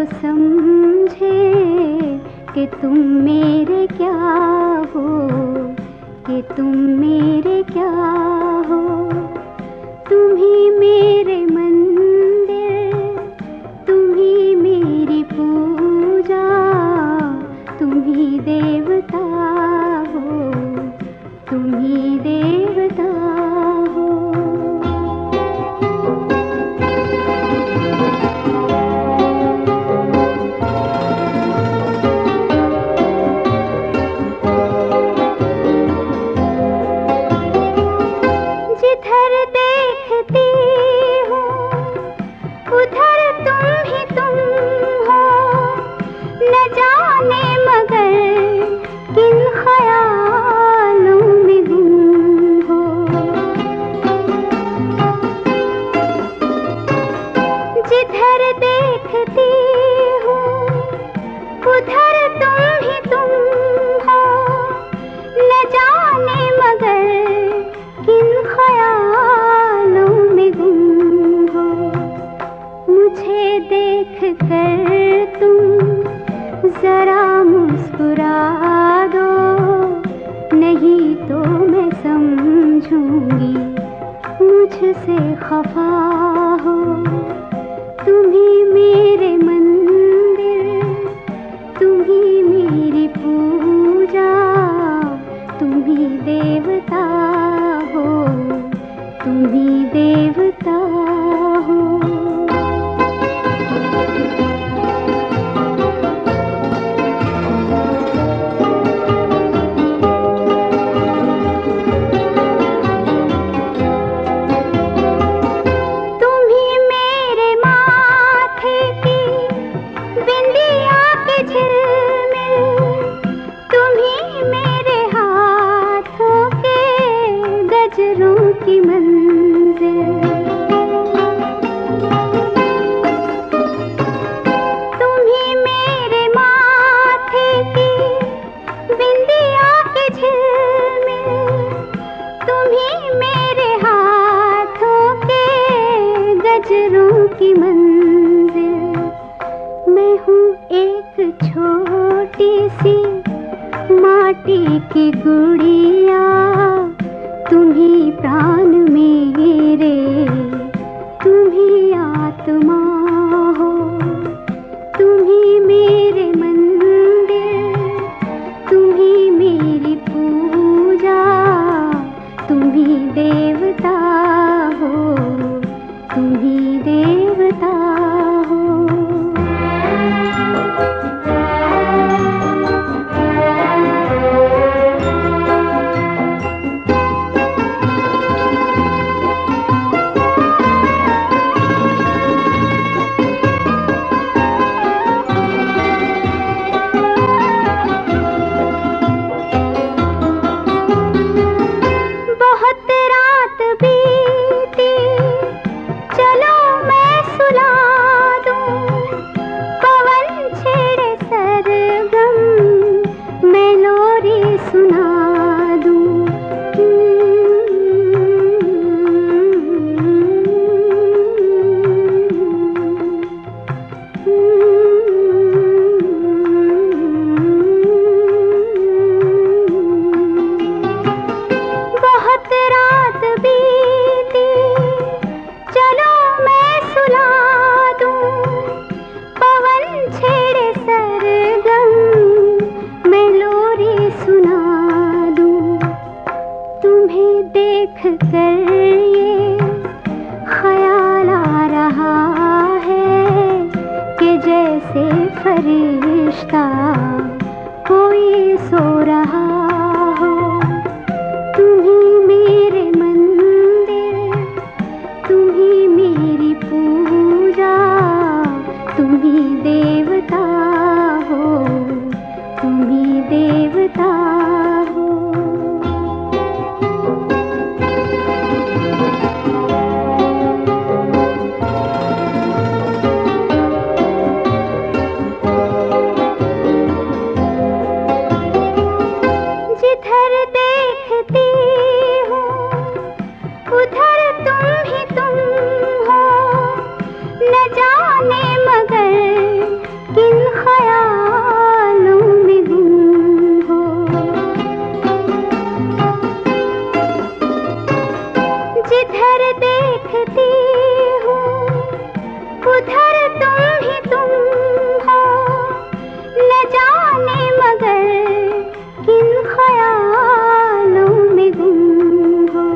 समझे कि तुम मेरे क्या हो, कि तुम मेरे क्या हो। तुम ही मेरे मंदिर, तुम ही मेरी पूजा, तुम ही देवता हो, तुम ही देवता हो। जिधर देखती हूँ उधर तुम ही तुम हो, न जाने मगर किन ख्यालों में गुम हो। जिधर देखती हूँ उधर तुम ही तुम हो, न जाने मगर किन ख्यालों में गुम हो। मुझे देख कर तुम जरा मुस्कुरा दो, नहीं तो मैं समझूंगी मुझसे खफा हो। तुम ही मेरे मंदिर, तुम ही मेरी पूजा, तुम ही देवता हो, तुम ही देवता हो। तुम ही मेरे माथे की बिंदिया के झिलमिल, तुम ही मेरे हाथों के गजरों की मंजिल। तुम ही मेरे माथे की बिंदिया के झिलमिल, तुम ही मेरे हाथों के गजरों की मंजिल। मैं हूँ एक छोटी सी माटी की गुड़िया, तुम ही प्राण मेरे, तुम ही आत्मा हो। तुम ही मेरे मंदिर, तुम ही मेरी पूजा, तुम ही देवता हो, तुम ही देवता हो। बहुत रात बीती, चलो मैं सुला दूं। पवन छेड़े सरगम, मैं लोरी सुना दूं। बहुत रात बीती, चलो मैं सुला दूं। पवन छेड़े सरगम, मैं लोरी सुना दूं। तुम्हें देख कर ये ख्याल आ रहा है कि जैसे फरिश्ता कोई सो रहा हो। तुम ही मेरे मंदिर, तुम ही मेरी पूजा, तुम ही देवता हो, तुम ही देवता हो। देखती हूँ उधर तुम ही तुम हो, न जाने मगर किन ख्यालों में गुम हो।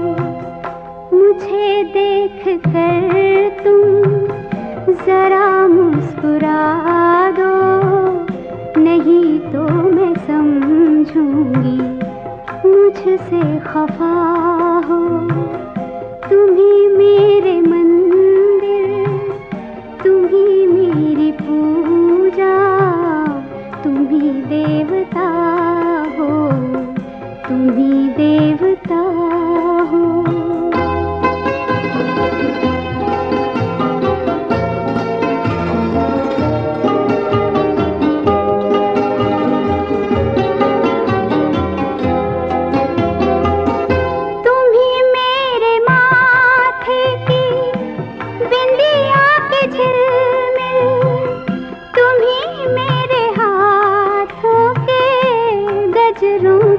मुझे देख कर तुम जरा मुस्कुरा दो, नहीं तो मैं समझूंगी मुझसे खफा हो। तुम ही मेरे मंदिर, तुम ही मेरी पूजा, तुम ही देवता हो, तुम ही देवता हो।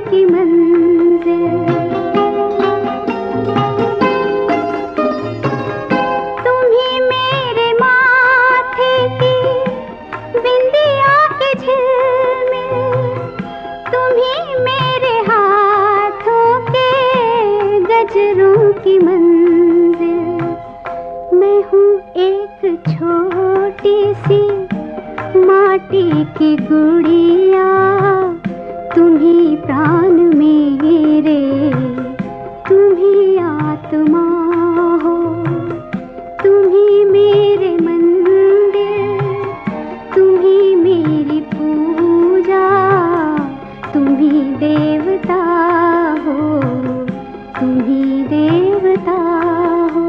की मंजिल तुम ही मेरे माथे की बिंदिया के झिलमिल, तुम ही मेरे हाथों के गजरों की मंजिल। मैं हूँ एक छोटी सी माटी की गुड़िया, तुम ही प्राण मेरे, तुम ही आत्मा हो। तुम ही मेरे मंदिर, तुम ही मेरी पूजा, तुम ही देवता हो, तुम ही देवता हो।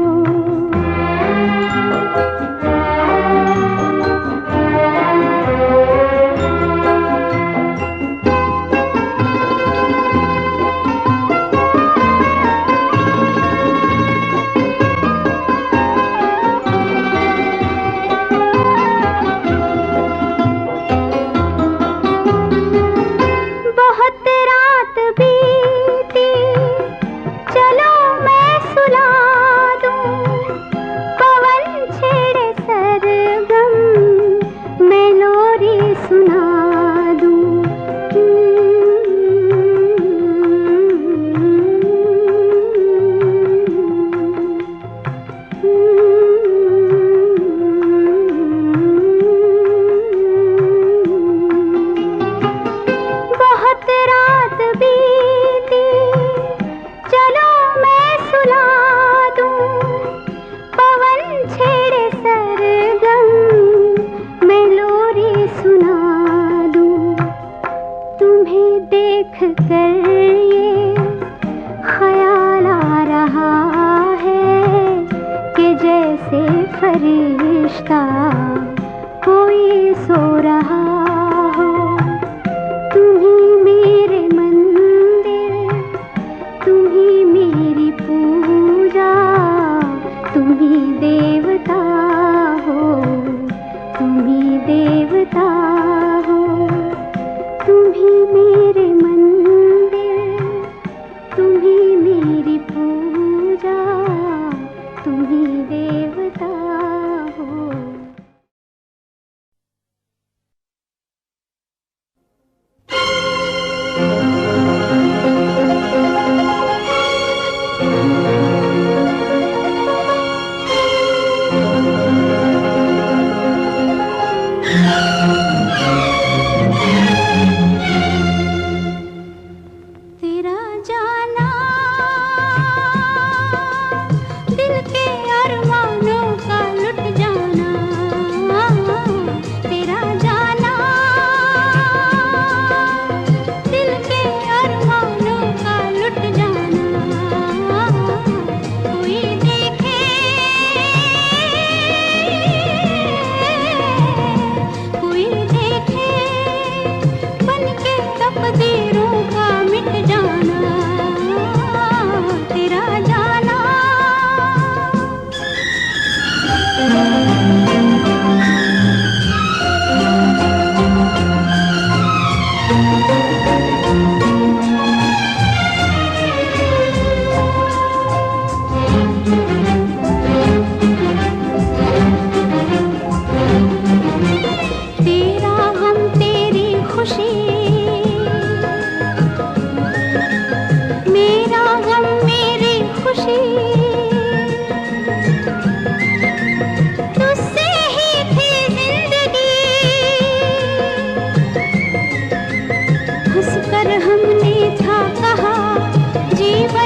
फरिश्ता कोई सो रहा हो। तुम ही मेरे मंदिर, तुम ही मेरी पूजा, तुम ही देवता हो, तुम ही देवता हो। तुम ही मेरे मंदिर, तुम ही मेरी पूजा, तुम ही देवता हो। तेरा जाना दिल के अरमानों का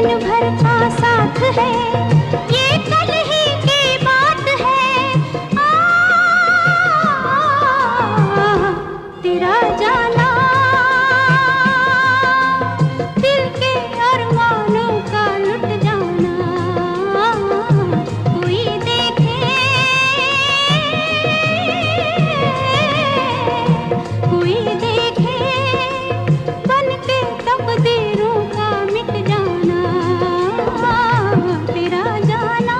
दिन भर का साथ है, ये कल ही की बात है। तेरा जाना दिल के अरमानों का लुट जाना, कोई देखे कोई देखे बन के तकदीरों का मिट जाना, तेरा जाना।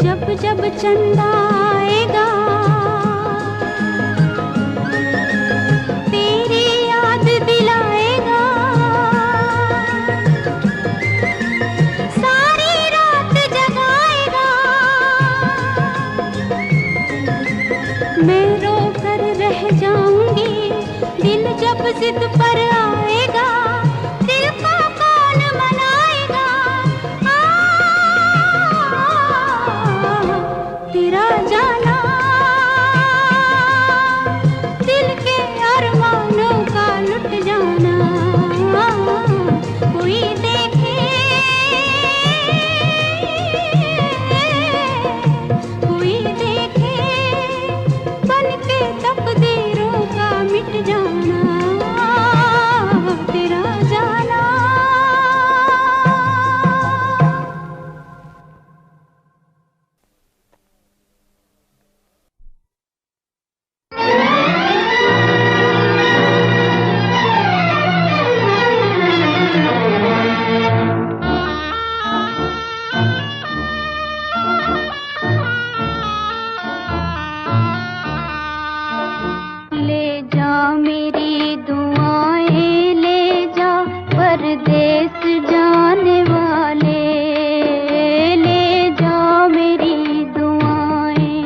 जब जब चंदा आएगा तेरी याद दिलाएगा, सारी रात जगाएगा। मैं रो कर रह जाऊंगी, दिल जब जिद पर आएगा, दिल को कौन मनाएगा। तेरा जाना दिल के अरमानों का लुट जाना, कोई देखे कोई देखे बन के तकदीरों का मिट जाना, तेरा जाना। ले जा मेरी दुआएं, ले जा परदेस जाने वाले, ले जा मेरी दुआएं।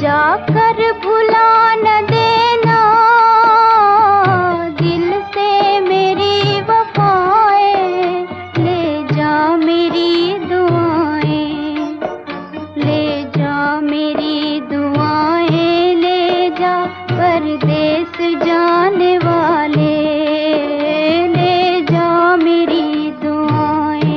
जाकर भुला न देना दिल से मेरी वफाएं, ले जा मेरी दुआएं, ले जा मेरी दुआएं, ले जा परदेस जाने वाले, ले जा मेरी दुआएं।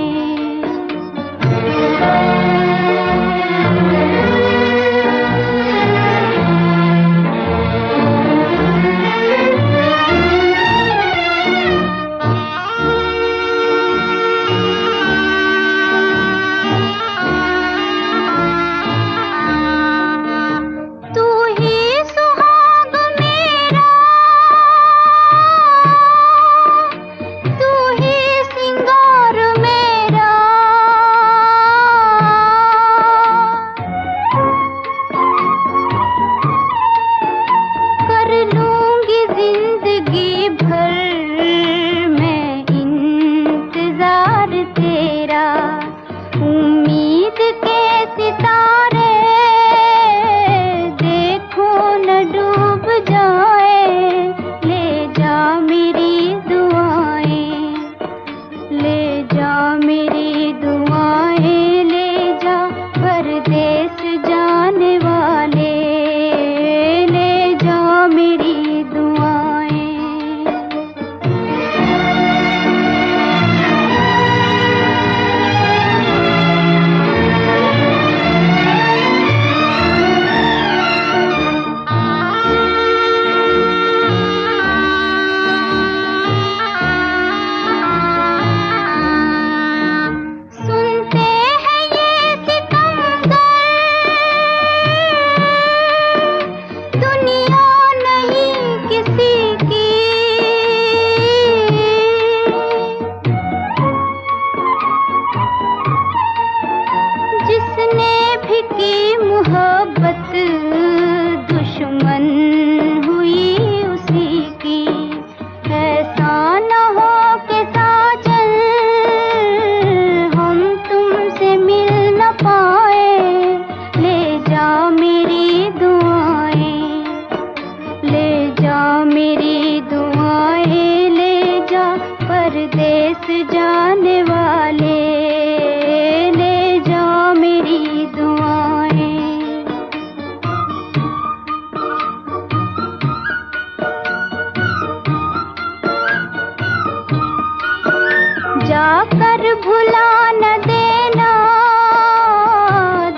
कर भुला न देना,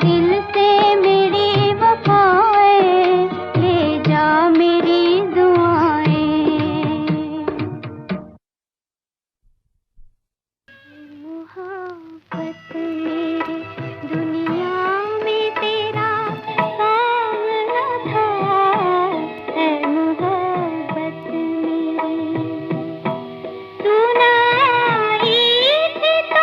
दिल से मेरी वफाएं ले जा मेरी दुआएं। मोहब्बत मेरी दुनिया में तेरा काम न था, है मोहब्बत मेरी। तू ना आई थी तो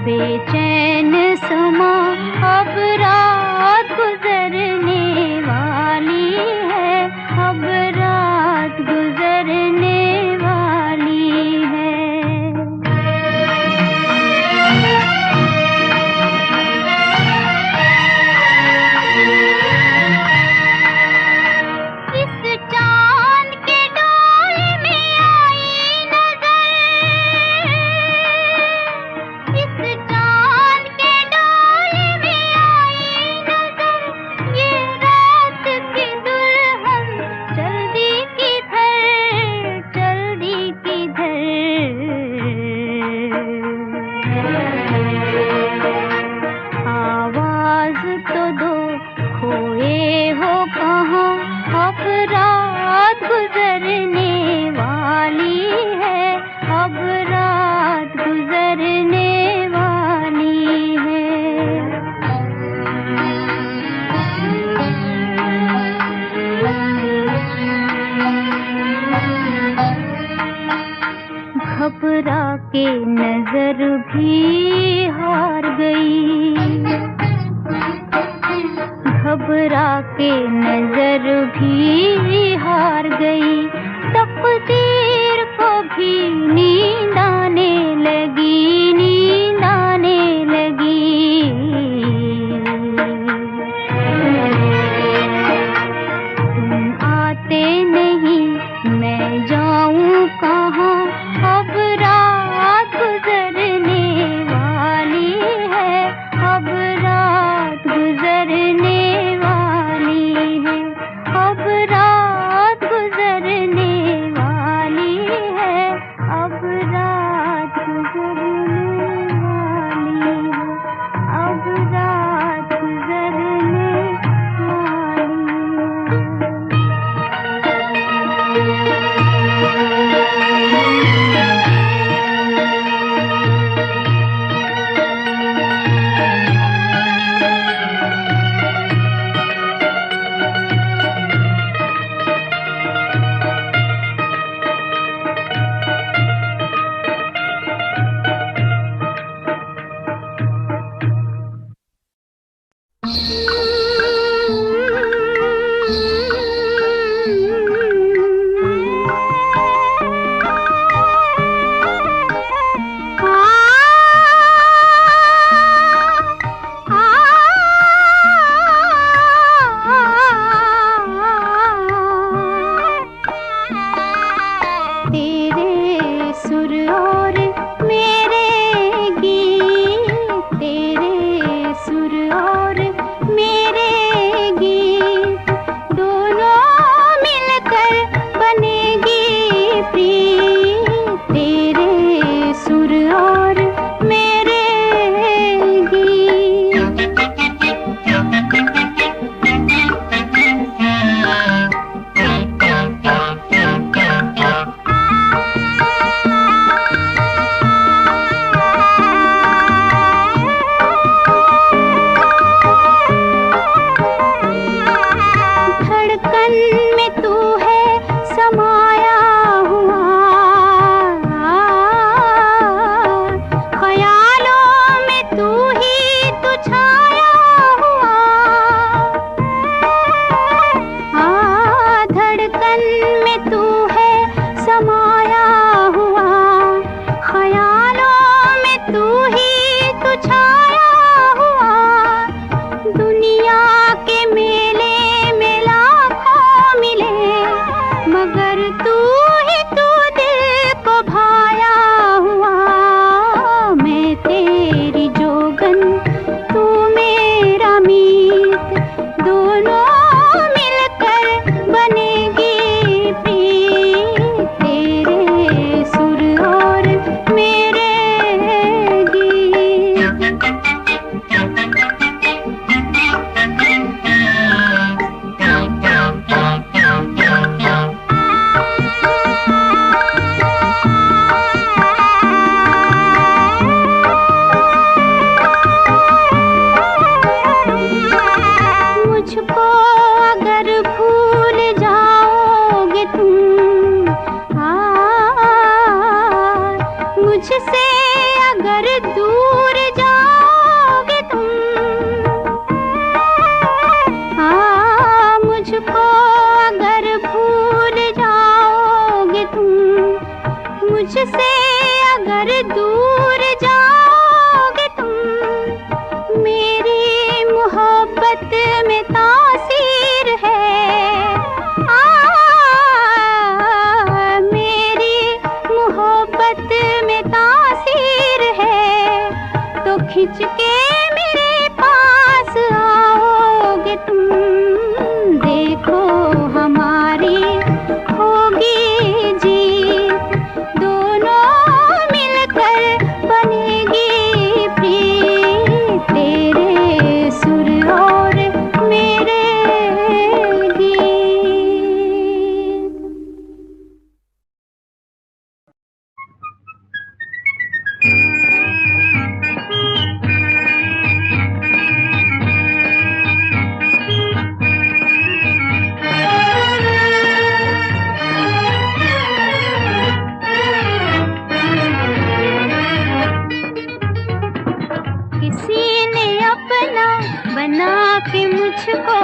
बेचैन समा अब रात गुजरने वाली है, अब रात गुजरने वाली है। इस चांद के डोल में आई नजर, इस चांद के डोल में आई नजर, ये रात की दुल्हन चल दी किधर, चल दी किधर। आवाज तो दो, खोए हो कहाँ, अब रात गुजरने वाली है, अब रात गुजरने वाली है। घबरा के नजर भी हार गई, घबरा के नजर भी हार गई, तकदीर को भी नींद आने लगी, नींद आने लगी। तुम आते नहीं, मैं जाऊं कहाँ, अब रात गुजरने वाली है, अब रात गुजरने वाली है, अब रात गुजरने वाली है, अब रात गुजरने वाली है, अब रात गुजरने खिंच के मेरे पास आओगे तुम, देखो हमारी होगी जीत, दोनों मिलकर बनेगी प्रीत, तेरे सुर और मेरे गीत। किसी ने अपना बना के मुझको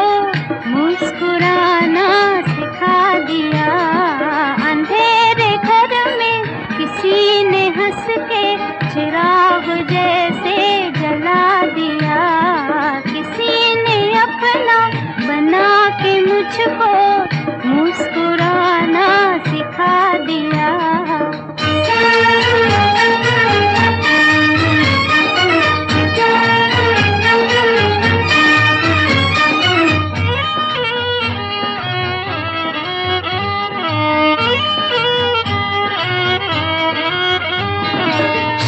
मुस्कुराना सिखा दिया, अंधेरे घर में किसी ने हंस के चिराग जैसे जला दिया, किसी ने अपना बना के मुझको मुस्कुराना सिखा दिया।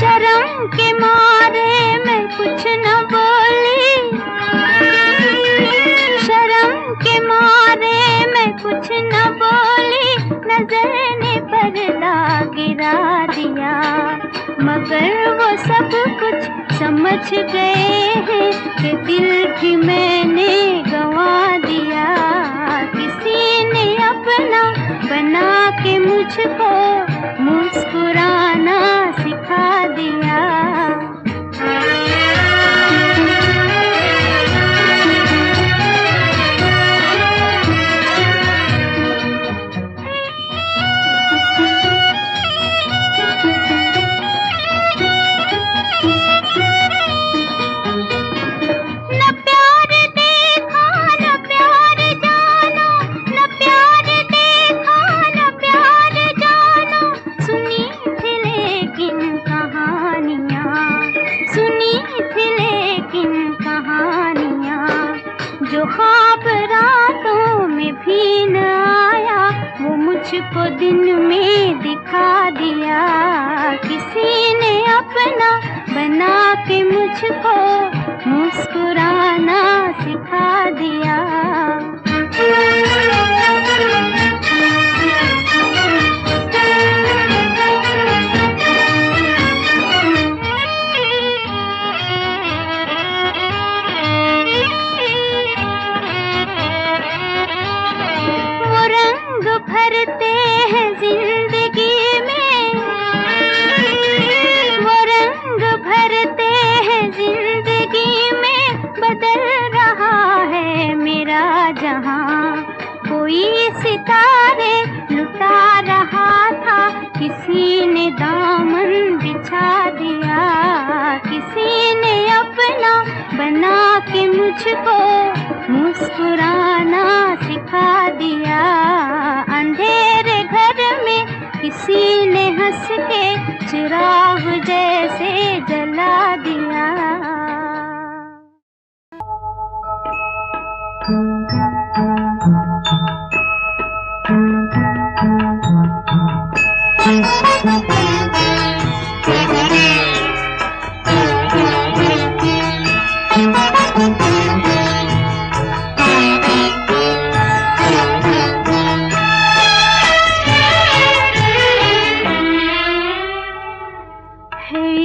शर्म के मारे मैं कुछ न बोली, शर्म के मारे मैं कुछ न बोली, नजर ने पर्दा गिरा दिया, मगर वो सब कुछ समझ गए हैं कि दिल भी मैंने गंवा दिया, किसी ने अपना बना के मुझको मुस्कुराना सिखा दिया। न प्यार देखा न प्यार जाना, न प्यार देखा न प्यार जाना, सुनी थी लेकिन कहानियाँ, सुनी थी लेकिन कहानियाँ, जो ख्वाब रातों में भी न आया वो मुझको दिन में दिखा दिया, किसी ने अपना बना के मुझको मुस्कुराना सिखा दिया। वो रंग भरते हैं जिंदगी में, वो रंग भरते हैं जिंदगी में, बदल रहा है मेरा जहां, कोई सितारे लुटा रहा था, किसी ने दामन बिछा दिया, किसी ने अपना बना के मुझको मुस्कुराना सिखा दिया, अंधेरे घर में किसी ने हंस के चिराग जैसे जला दिया।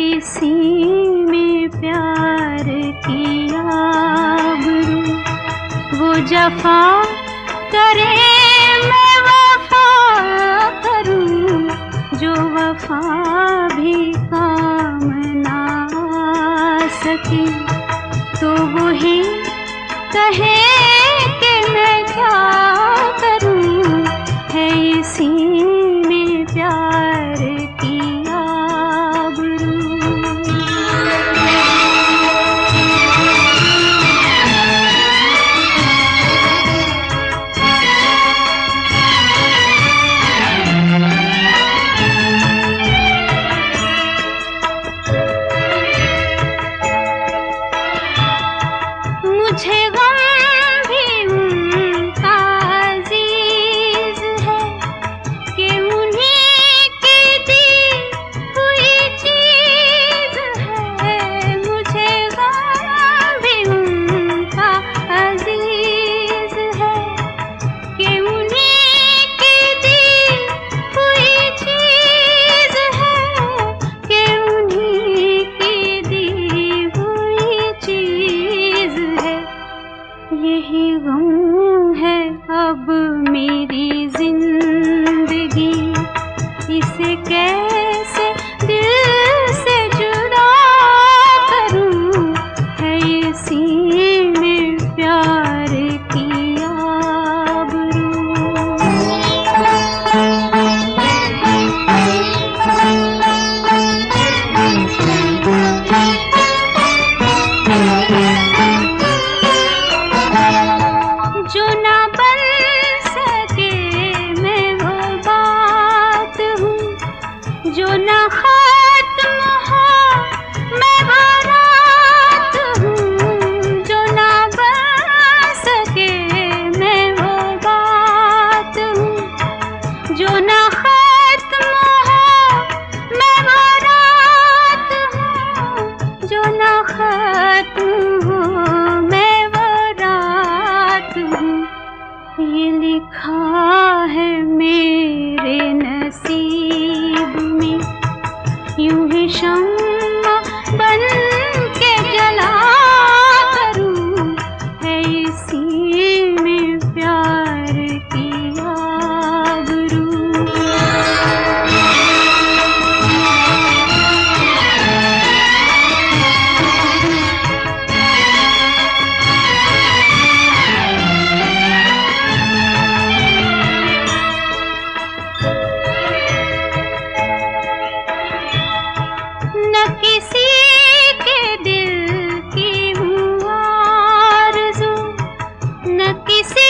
इसी में प्यार किया वो जफा करे मैं वफा करूं, जो वफा भी काम ना आ सके तो वही कहे कि मैं क्या करूं, है इसी में प्यार किया गुरु। खत्म हो मैं वो रात हूँ, ये लिखा है मेरे नसीब में। यूं ही शम्मा बन के जला करूं, है इसी में प्यार की आबरू। न किसी के दिल की हूँ आरज़ू, न किसी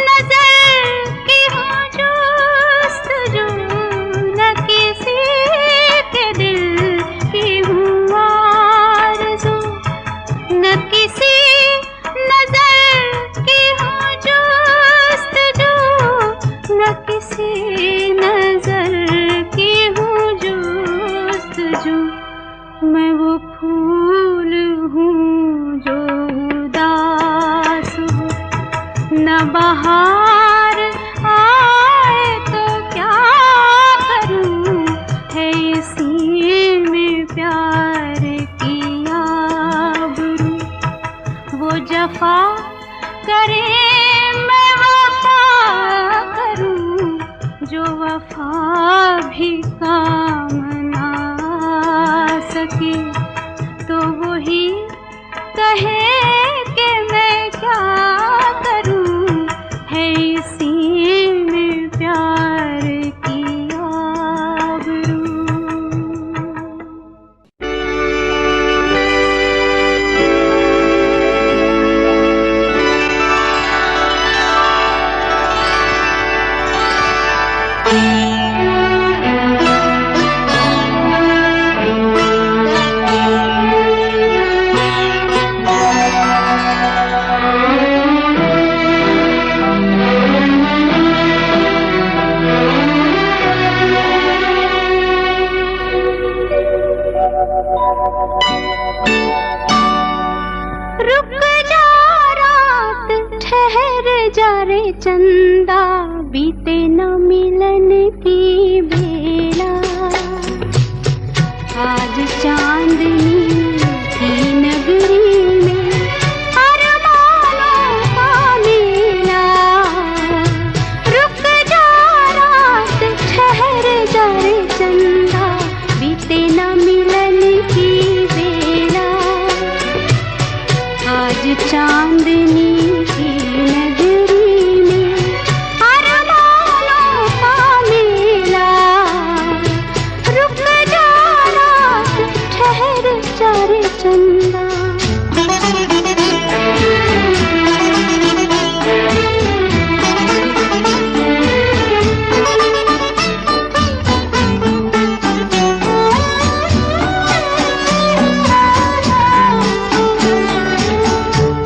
नज़र की हूँ जुस्तजू, न किसी के दिल की हूँ आरज़ू, न किसी नज़र की हूँ जुस्तजू, न किसी नज़र की हूँ जुस्तजू। मैं वो फूल हूँ जो उदास हो, न बहार आए तो क्या करूँ, है इसी में प्यार की आबरू। वो जफा करे मैं वफा करूँ, जो वफा भी काम ना सके, तो वही कहे कि मैं क्या करूं, है इसी में प्यार की आबरू। रुक जा रात ठहर जा रे चंदा, बीते न मिलन की बेला। आज चांदनी की नगरी में अरमानों का मेला। रुक जा रात ठहर जा रे चंदा, बीते न मिलन की बेला। आज चांदनी की नगरी में अरमानों का मेला। रुक जा रात ठहर जा रे चंदा।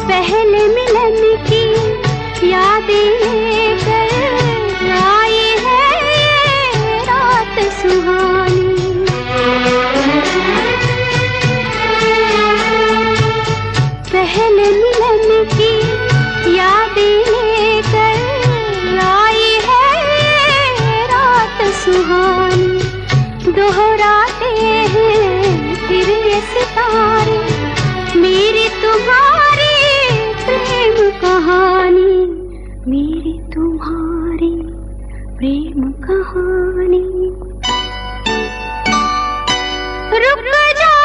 पहले मिलन की यादें लेकर आई है ये रात सुहानी। पहले मिलन की यादें लेकर आई है ये रात सुहानी। दोहराते हैं फिर ये सितारे मेरी तुम्हारी प्रेम कहानी, मेरी तुम्हारी प्रेम कहानी। रुक जा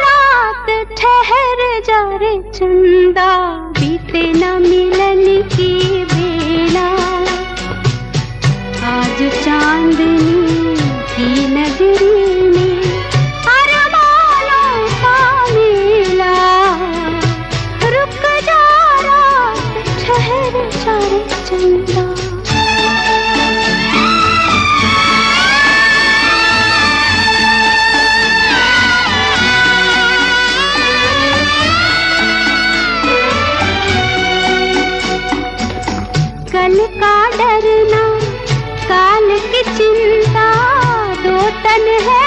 रात ठहर जा रे चंदा, बीते न मिलन की बेला। आज चांदनी की नगरी में अरमानों का मेला। रुक जा रात ठहर जा रे चंदा। कल का डरना काल की चिंता, दो तन है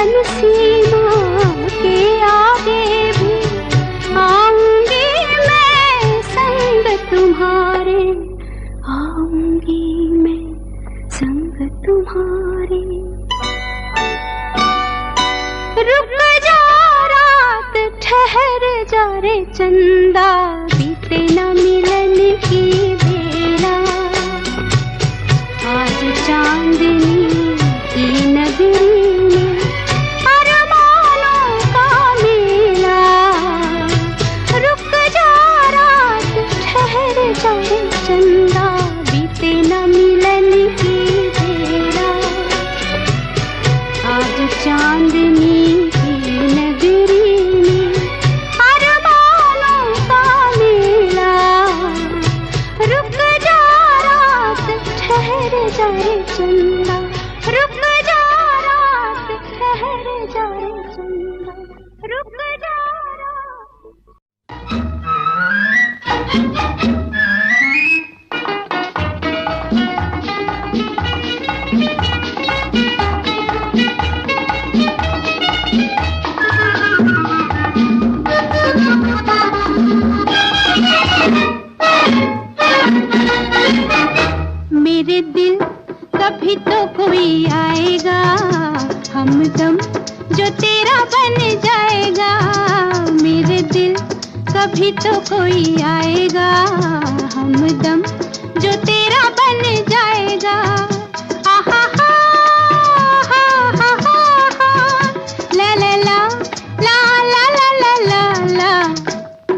जीवन सीमा के आगे भी आऊंगी मैं संग तुम्हारे, आऊंगी मैं संग तुम्हारे। रुक जा रात ठहर जा रे चंदा, बीते न मिलन की बेला। आज चांदनी की नगरी में अरमानों का मेला। रुक जा रात ठहर जा रे चंदा, बीते न मिलन की बेला। आज चांदनी की नगरी में अरमानों का मेला। रुक जा रात ठहर जा रे चंदा, रुक जा रात ठहर जा रे चंदा, रुक जा मेरे दिल कभी तो कोई आएगा हमदम जो तेरा बन जाएगा। मेरे दिल कभी तो कोई आएगा हमदम जो तेरा बन जाएगा। आहा हा हा हा हा ला ला ला ला ला ला ला ला।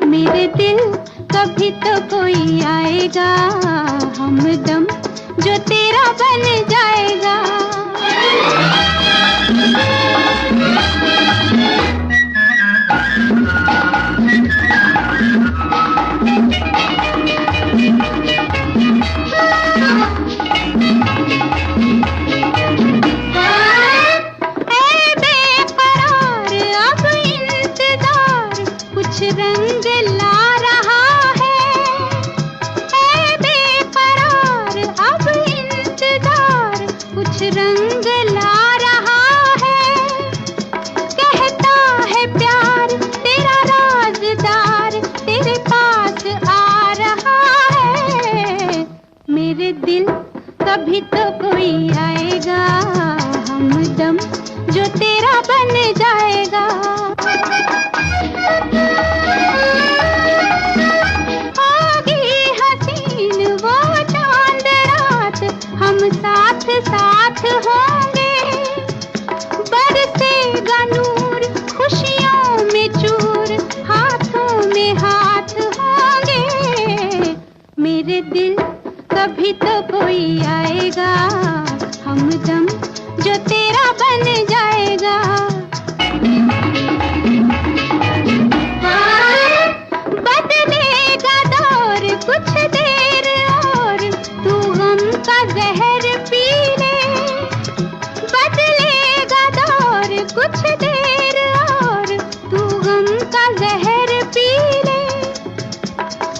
मेरे दिल कभी तो कोई आएगा हमदम जो तेरा बन जाएगा। ऐ बेकरार अब इंतजार कुछ रंग ला रहा है। ऐ बेकरार अब इंतजार कुछ रंग ला रहा है। कहता है प्यार तेरा राज़दार तेरे पास आ रहा है। मेरे दिल कभी तो कोई आएगा हमदम जो तेरा बन जाएगा। होगी हसीन वो चांद रात हम साथ साथ होंगे। बरसेगा नूर खुशियों में चूर हाथों में हाथ होंगे। मेरे दिल कभी तो कोई आएगा हमदम जो तेरा बन जाएगा। बदलेगा दौर कुछ देर और तू गम का जहर पी ले। बदलेगा दौर कुछ देर और तू गम का जहर पी ले।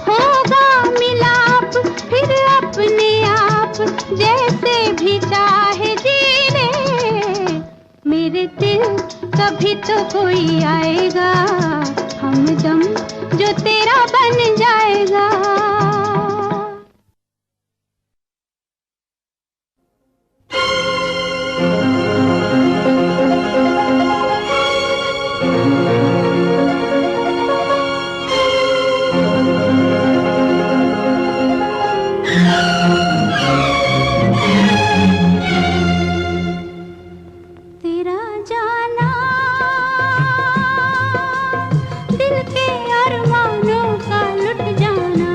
होगा मिलाप फिर अपने आप जैसे भी चाहे जी ले। मेरे दिल कभी तो कोई आएगा हमदम जो तेरा बन जाएगा। तेरा जाना दिल के अरमानों का लुट जाना।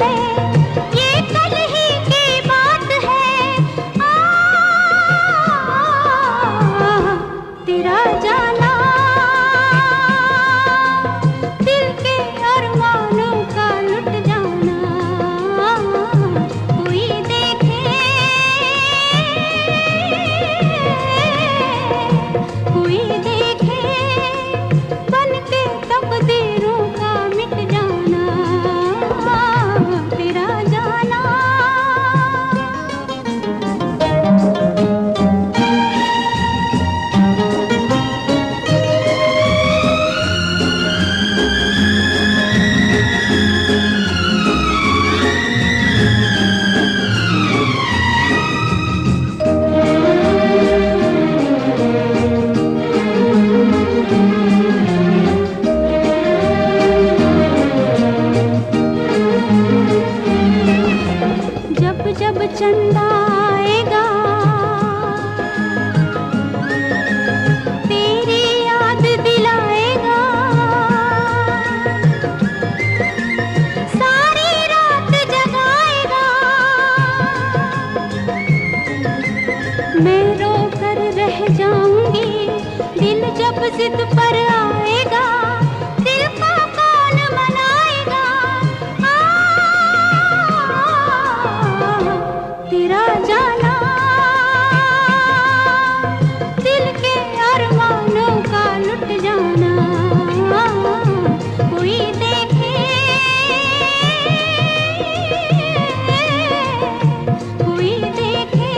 है, ये कल ही की बात है। तेरा जाना दिल के अरमानों का लुट जाना, कोई देखे कोई देखे बन के तकदीरों का मिट जाना, तेरा जाना। जब जब चंदा आएगा तेरी याद दिलाएगा, सारी रात जगाएगा। मैं रो कर रह जाऊंगी, दिल जब जिद पर आएगा, दिल को कौन मनाएगा। तेरा जाना दिल के अरमानों का लुट जाना, कोई देखे कोई देखे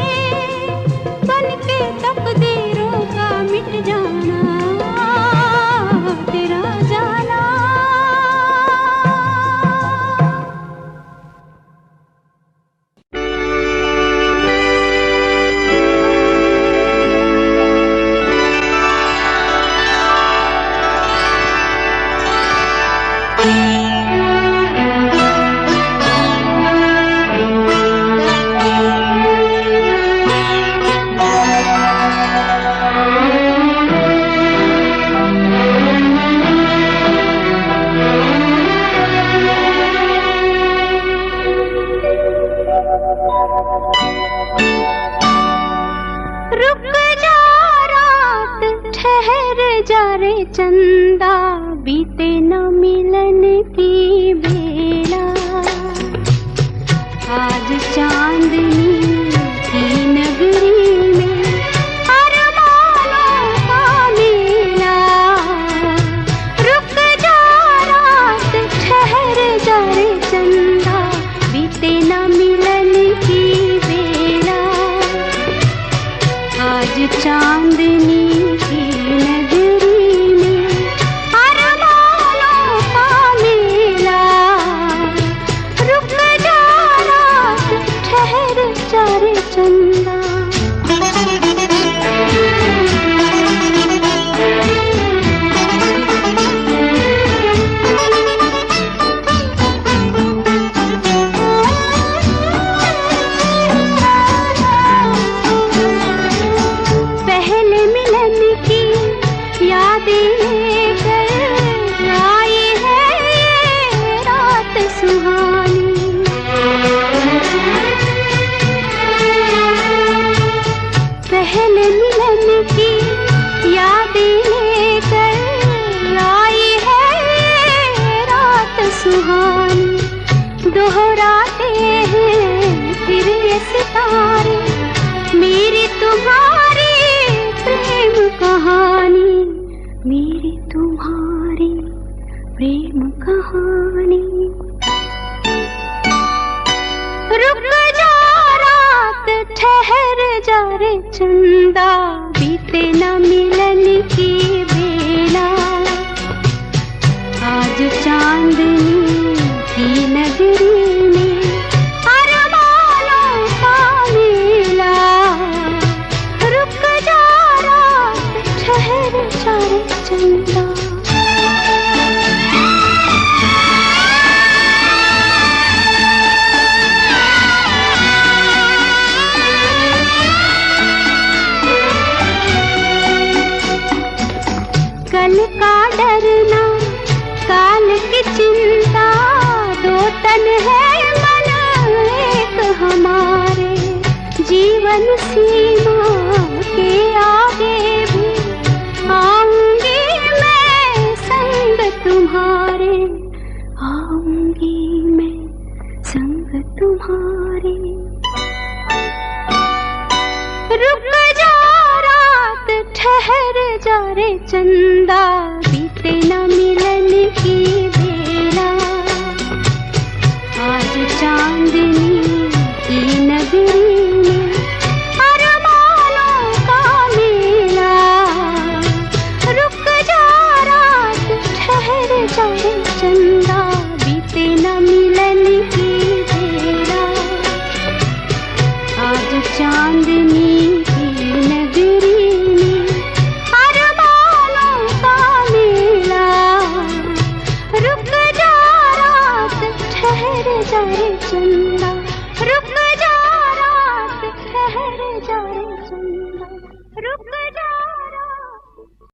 बन के तकदीरों का मिट जाना, तेरा जाना। रुक जा रात ठहर जा रे चंदा, बीते न मिलन की बेला। आज चांदनी की नगरी में अरमानों का मेला। रुक जा रात ठहर जा रे चंदा, बीते न मिलन की बेला। आज चांदनी की नगरी में अरमानों का मेला। रुक जा रात ठहर जा रे चंदा। पहले मिलन की यादें लेकर आई है ये रात सुहानी। पहले मिलन की यादें लेकर आई है ये रात सुहानी। दोहराते हैं फिर ये सितारे मेरी तुम्हारी प्रेम कहानी, मेरी तुम्हारी प्रेम कहानी। रुक जा रात ठहर जा रे चंदा, बीते न मिलन की बेला। आज चांदनी की नगरी में अरमानों का मेला। रुक जा रात ठहर जा रे चंदा। कल का डरना, काल की चिंता जीवन सीमा के आगे भी आऊंगी मैं संग तुम्हारे, आऊंगी मैं संग तुम्हारे। रुक जा रात ठहर जा रे चंदा, बीते न मिलन की बेला। आज चांदनी की नगरी में अरमानों का मेला। रुक जा रात ठहर जा रे चंदा, बीते न मिलन की बेला। आज चांदनी की नगरी में अरमानों का मेला। रुक जा रात ठहर जा रे चंदा।